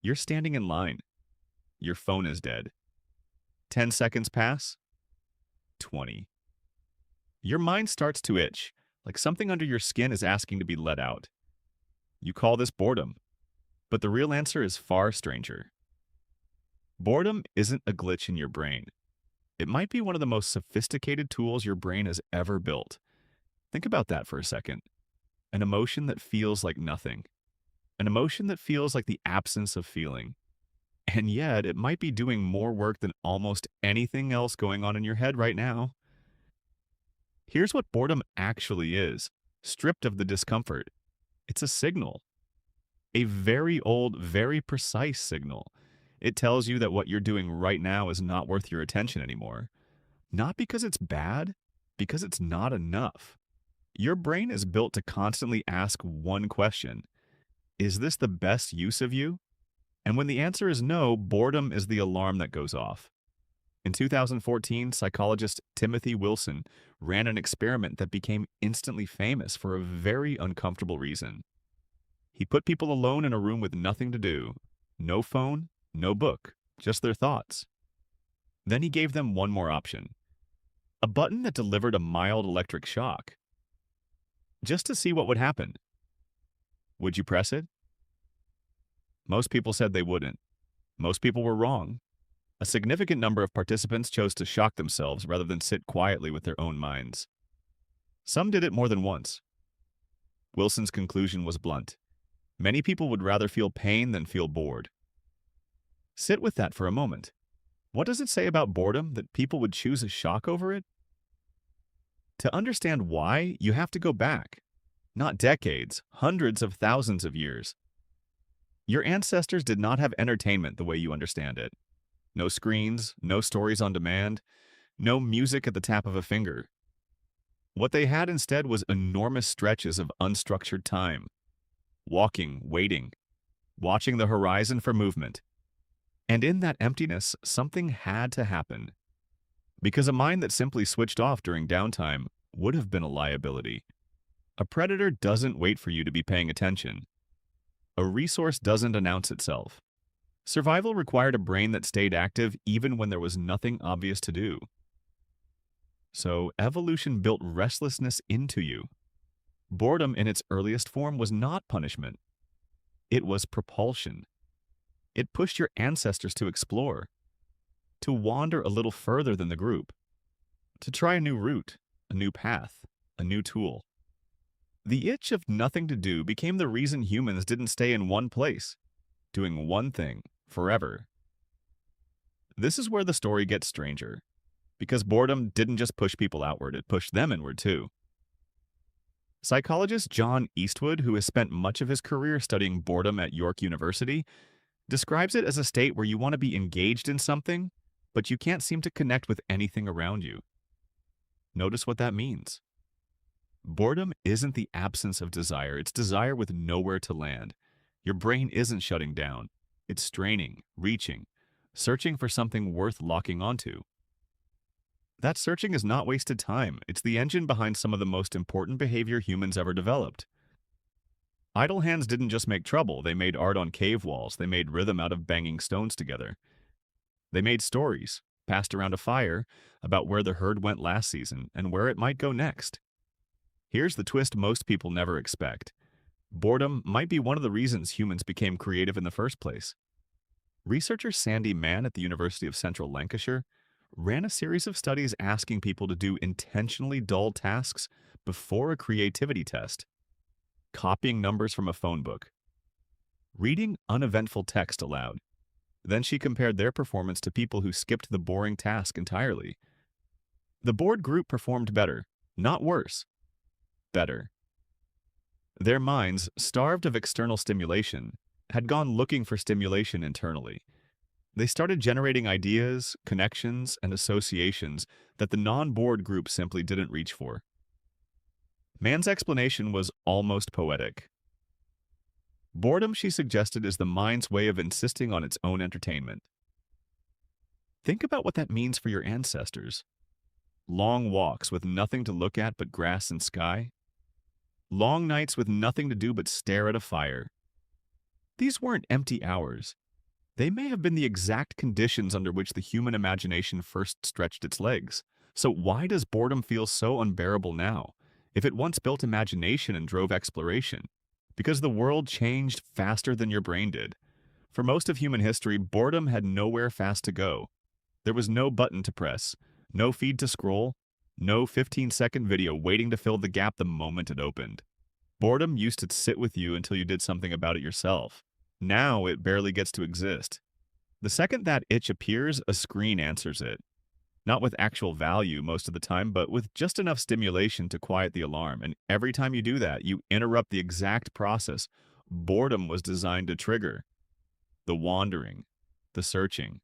You're standing in line. Your phone is dead. 10 seconds pass. 20. Your mind starts to itch, like something under your skin is asking to be let out. You call this boredom, but the real answer is far stranger. Boredom isn't a glitch in your brain. It might be one of the most sophisticated tools your brain has ever built. Think about that for a second. An emotion that feels like nothing. An emotion that feels like the absence of feeling. And yet, it might be doing more work than almost anything else going on in your head right now. Here's what boredom actually is, stripped of the discomfort. It's a signal. A very old, very precise signal. It tells you that what you're doing right now is not worth your attention anymore. Not because it's bad, because it's not enough. Your brain is built to constantly ask one question. Is this the best use of you? And when the answer is no, boredom is the alarm that goes off. In 2014, psychologist Timothy Wilson ran an experiment that became instantly famous for a very uncomfortable reason. He put people alone in a room with nothing to do. No phone, no book, just their thoughts. Then he gave them one more option. A button that delivered a mild electric shock. Just to see what would happen. Would you press it? Most people said they wouldn't. Most people were wrong. A significant number of participants chose to shock themselves rather than sit quietly with their own minds. Some did it more than once. Wilson's conclusion was blunt. Many people would rather feel pain than feel bored. Sit with that for a moment. What does it say about boredom that people would choose a shock over it? To understand why, you have to go back. Not decades, hundreds of thousands of years. Your ancestors did not have entertainment the way you understand it. No screens, no stories on demand, no music at the tap of a finger. What they had instead was enormous stretches of unstructured time. Walking, waiting, watching the horizon for movement. And in that emptiness, something had to happen. Because a mind that simply switched off during downtime would have been a liability. A predator doesn't wait for you to be paying attention. A resource doesn't announce itself. Survival required a brain that stayed active even when there was nothing obvious to do. So evolution built restlessness into you. Boredom in its earliest form was not punishment. It was propulsion. It pushed your ancestors to explore, to wander a little further than the group, to try a new route, a new path, a new tool. The itch of nothing to do became the reason humans didn't stay in one place, doing one thing forever. This is where the story gets stranger, because boredom didn't just push people outward, it pushed them inward too. Psychologist John Eastwood, who has spent much of his career studying boredom at York University, describes it as a state where you want to be engaged in something, but you can't seem to connect with anything around you. Notice what that means. Boredom isn't the absence of desire, it's desire with nowhere to land. Your brain isn't shutting down. It's straining, reaching, searching for something worth locking onto. That searching is not wasted time. It's the engine behind some of the most important behavior humans ever developed. Idle hands didn't just make trouble. They made art on cave walls. They made rhythm out of banging stones together. They made stories, passed around a fire, about where the herd went last season and where it might go next. Here's the twist most people never expect. Boredom might be one of the reasons humans became creative in the first place. Researcher Sandy Mann at the University of Central Lancashire ran a series of studies asking people to do intentionally dull tasks before a creativity test. Copying numbers from a phone book. Reading uneventful text aloud. Then she compared their performance to people who skipped the boring task entirely. The bored group performed better, not worse. Better. Their minds, starved of external stimulation, had gone looking for stimulation internally. They started generating ideas, connections, and associations that the non-bored group simply didn't reach for. Mann's explanation was almost poetic. Boredom, she suggested, is the mind's way of insisting on its own entertainment. Think about what that means for your ancestors. Long walks with nothing to look at but grass and sky. Long nights with nothing to do but stare at a fire. These weren't empty hours. They may have been the exact conditions under which the human imagination first stretched its legs. So why does boredom feel so unbearable now, if it once built imagination and drove exploration? Because the world changed faster than your brain did. For most of human history, boredom had nowhere fast to go. There was no button to press, no feed to scroll, no 15-second video waiting to fill the gap the moment it opened. Boredom used to sit with you until you did something about it yourself. Now it barely gets to exist. The second that itch appears, a screen answers it. Not with actual value most of the time, but with just enough stimulation to quiet the alarm. And every time you do that, you interrupt the exact process boredom was designed to trigger. The wandering, the searching,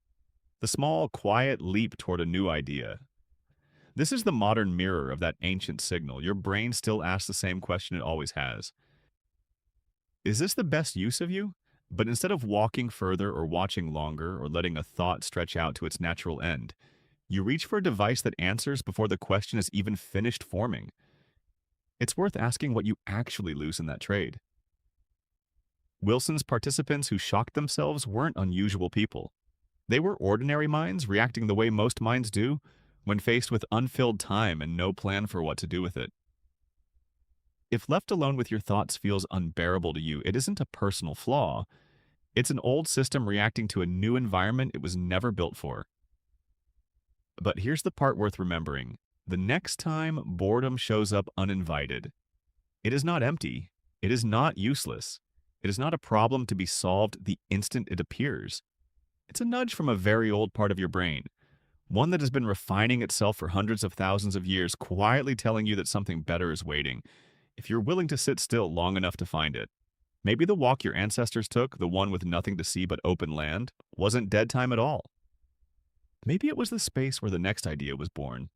the small, quiet leap toward a new idea. This is the modern mirror of that ancient signal. Your brain still asks the same question it always has. Is this the best use of you? But instead of walking further or watching longer or letting a thought stretch out to its natural end, you reach for a device that answers before the question is even finished forming. It's worth asking what you actually lose in that trade. Wilson's participants who shocked themselves weren't unusual people. They were ordinary minds reacting the way most minds do when faced with unfilled time and no plan for what to do with it. If left alone with your thoughts feels unbearable to you, it isn't a personal flaw. It's an old system reacting to a new environment it was never built for. But here's the part worth remembering. The next time boredom shows up uninvited, it is not empty. It is not useless. It is not a problem to be solved the instant it appears. It's a nudge from a very old part of your brain, one that has been refining itself for hundreds of thousands of years, quietly telling you that something better is waiting, if you're willing to sit still long enough to find it. Maybe the walk your ancestors took, the one with nothing to see but open land, wasn't dead time at all. Maybe it was the space where the next idea was born.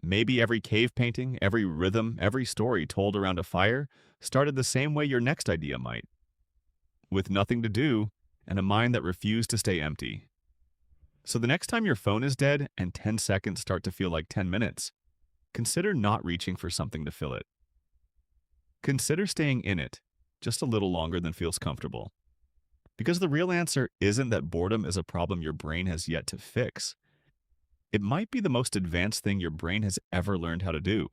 Maybe every cave painting, every rhythm, every story told around a fire started the same way your next idea might. With nothing to do, and a mind that refused to stay empty. So the next time your phone is dead and 10 seconds start to feel like 10 minutes, consider not reaching for something to fill it. Consider staying in it just a little longer than feels comfortable. Because the real answer isn't that boredom is a problem your brain has yet to fix. It might be the most advanced thing your brain has ever learned how to do.